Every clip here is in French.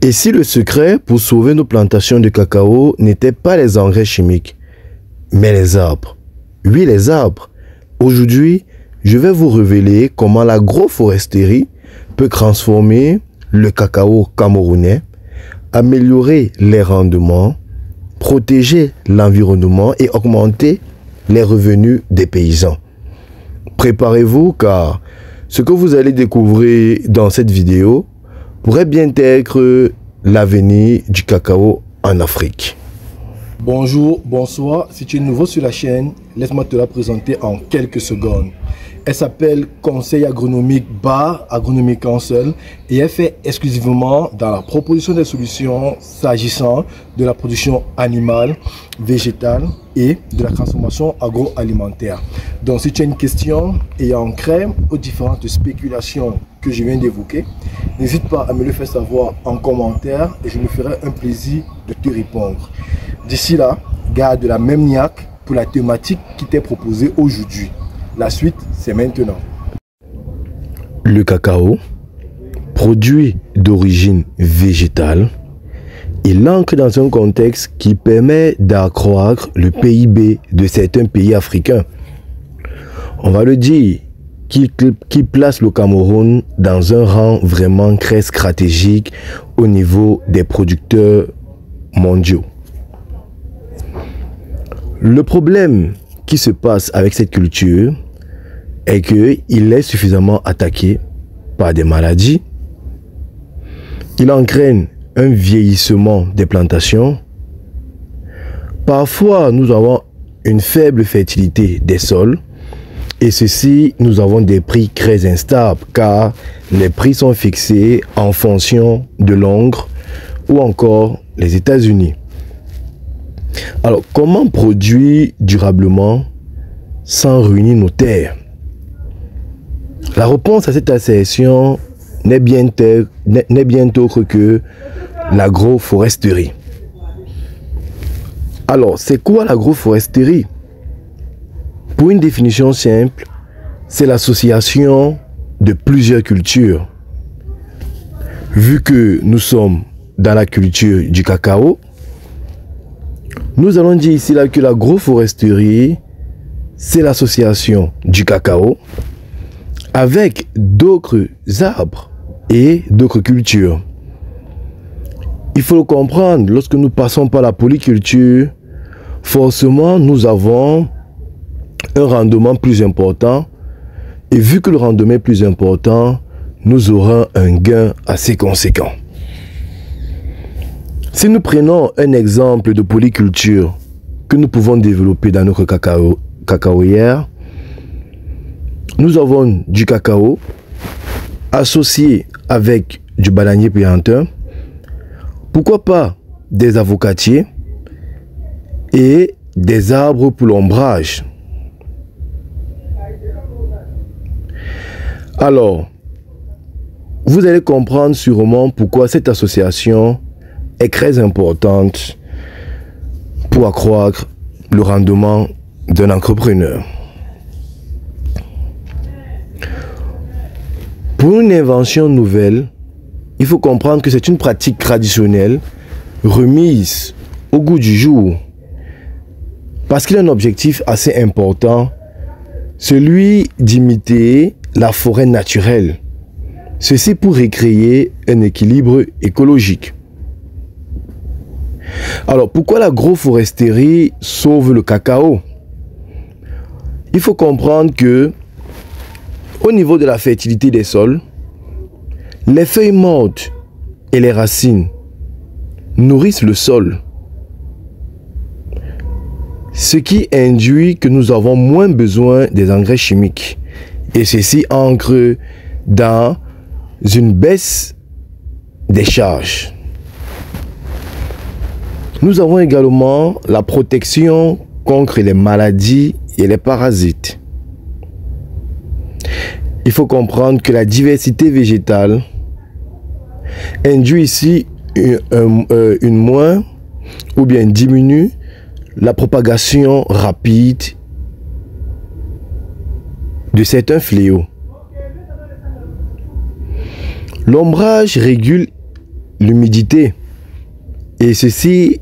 Et si le secret pour sauver nos plantations de cacao n'était pas les engrais chimiques, mais les arbres? Oui, les arbres. Aujourd'hui, je vais vous révéler comment l'agroforesterie peut transformer le cacao camerounais, améliorer les rendements, protéger l'environnement et augmenter les revenus des paysans. Préparez-vous car ce que vous allez découvrir dans cette vidéo pourrait bien être l'avenir du cacao en Afrique. Bonjour, bonsoir, si tu es nouveau sur la chaîne, laisse-moi te la présenter en quelques secondes. Elle s'appelle Conseil agronomique Bar Agronomic Council et elle fait exclusivement dans la proposition des solutions s'agissant de la production animale, végétale et de la transformation agroalimentaire. Donc si tu as une question ayant trait aux différentes spéculations que je viens d'évoquer, n'hésite pas à me le faire savoir en commentaire et je me ferai un plaisir de te répondre. D'ici là, garde la même niaque pour la thématique qui t'est proposée aujourd'hui. La suite, c'est maintenant. Le cacao, produit d'origine végétale, il entre dans un contexte qui permet d'accroître le PIB de certains pays africains. On va le dire, qui place le Cameroun dans un rang vraiment très stratégique au niveau des producteurs mondiaux. Le problème qui se passe avec cette culture est qu'il est suffisamment attaqué par des maladies. Il entraîne un vieillissement des plantations. Parfois, nous avons une faible fertilité des sols. Et ceci, nous avons des prix très instables car les prix sont fixés en fonction de Londres ou encore les États-Unis. Alors, comment produire durablement sans ruiner nos terres? La réponse à cette assertion n'est bien autre que l'agroforesterie. Alors, c'est quoi l'agroforesterie? Pour une définition simple, c'est l'association de plusieurs cultures. Vu que nous sommes dans la culture du cacao, nous allons dire ici là que l'agroforesterie, c'est l'association du cacao avec d'autres arbres et d'autres cultures. Il faut le comprendre, lorsque nous passons par la polyculture, forcément nous avons un rendement plus important et vu que le rendement est plus important, nous aurons un gain assez conséquent. Si nous prenons un exemple de polyculture que nous pouvons développer dans notre cacaoyère, nous avons du cacao associé avec du bananier plantain, pourquoi pas des avocatiers et des arbres pour l'ombrage. Alors, vous allez comprendre sûrement pourquoi cette association est très importante pour accroître le rendement d'un entrepreneur. Pour une invention nouvelle, il faut comprendre que c'est une pratique traditionnelle remise au goût du jour parce qu'il a un objectif assez important, celui d'imiter la forêt naturelle. Ceci pour recréer un équilibre écologique. Alors, pourquoi l'agroforesterie sauve le cacao? Il faut comprendre que, au niveau de la fertilité des sols, les feuilles mortes et les racines nourrissent le sol. Ce qui induit que nous avons moins besoin des engrais chimiques. Et ceci ancre dans une baisse des charges. Nous avons également la protection contre les maladies et les parasites. Il faut comprendre que la diversité végétale induit ici une moins ou bien diminue la propagation rapide de certains fléaux. L'ombrage régule l'humidité. Et ceci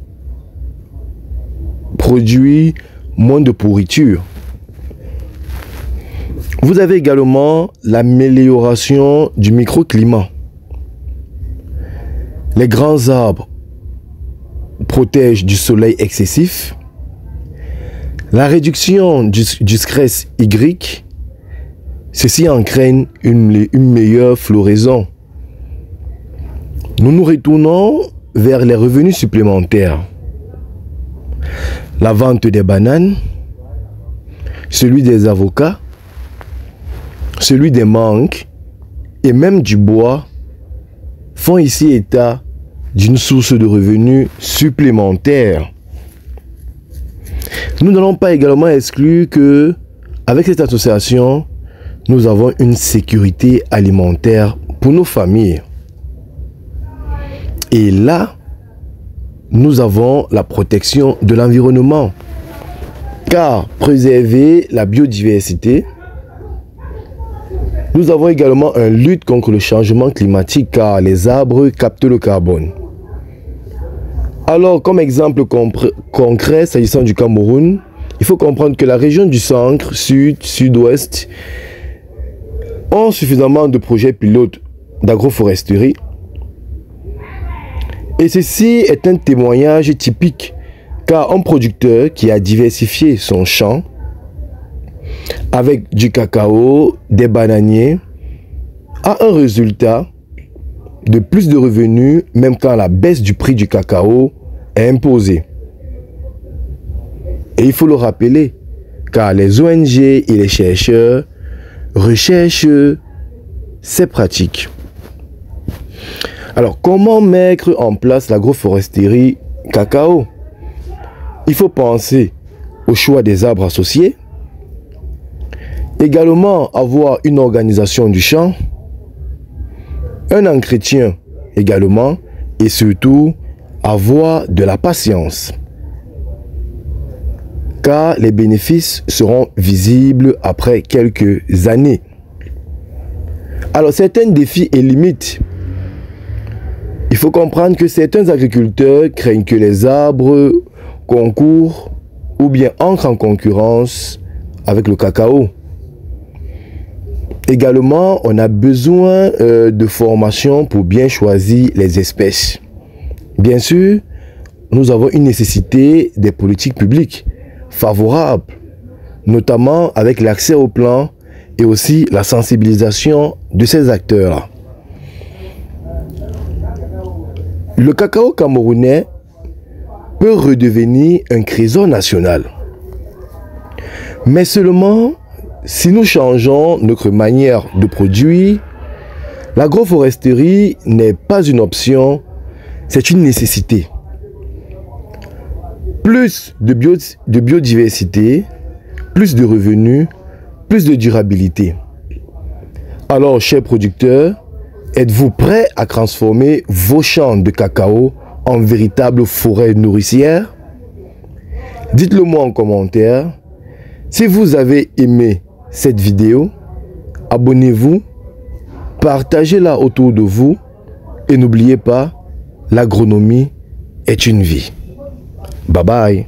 produit moins de pourriture. Vous avez également l'amélioration du microclimat. Les grands arbres protègent du soleil excessif. La réduction du stress hydrique, ceci entraîne une meilleure floraison. Nous nous retournons vers les revenus supplémentaires. La vente des bananes, celui des avocats, celui des mangues et même du bois font ici état d'une source de revenus supplémentaires. Nous n'allons pas également exclure que, avec cette association, nous avons une sécurité alimentaire pour nos familles. Et là, nous avons la protection de l'environnement. Car préserver la biodiversité, nous avons également une lutte contre le changement climatique car les arbres captent le carbone. Alors, comme exemple concret, s'agissant du Cameroun, il faut comprendre que la région du centre, sud, sud-ouest ont suffisamment de projets pilotes d'agroforesterie. Et ceci est un témoignage typique car un producteur qui a diversifié son champ avec du cacao, des bananiers, a un résultat de plus de revenus même quand la baisse du prix du cacao est imposée. Et il faut le rappeler, car les ONG et les chercheurs recherchent ces pratiques. Alors, comment mettre en place l'agroforesterie cacao? Il faut penser au choix des arbres associés, également avoir une organisation du champ, un entretien également, et surtout avoir de la patience. Car les bénéfices seront visibles après quelques années. Alors, certains défis et limites. Il faut comprendre que certains agriculteurs craignent que les arbres concourent ou bien entrent en concurrence avec le cacao. Également, on a besoin de formation pour bien choisir les espèces. Bien sûr, nous avons une nécessité des politiques publiques favorables, notamment avec l'accès au plan et aussi la sensibilisation de ces acteurs-là. Le cacao camerounais peut redevenir un trésor national. Mais seulement si nous changeons notre manière de produire. L'agroforesterie n'est pas une option, c'est une nécessité. Plus de biodiversité, plus de revenus, plus de durabilité. Alors, chers producteurs, êtes-vous prêts à transformer vos champs de cacao en véritable forêt nourricière? Dites-le moi en commentaire. Si vous avez aimé cette vidéo, abonnez-vous, partagez-la autour de vous et n'oubliez pas, l'agronomie est une vie. Bye bye.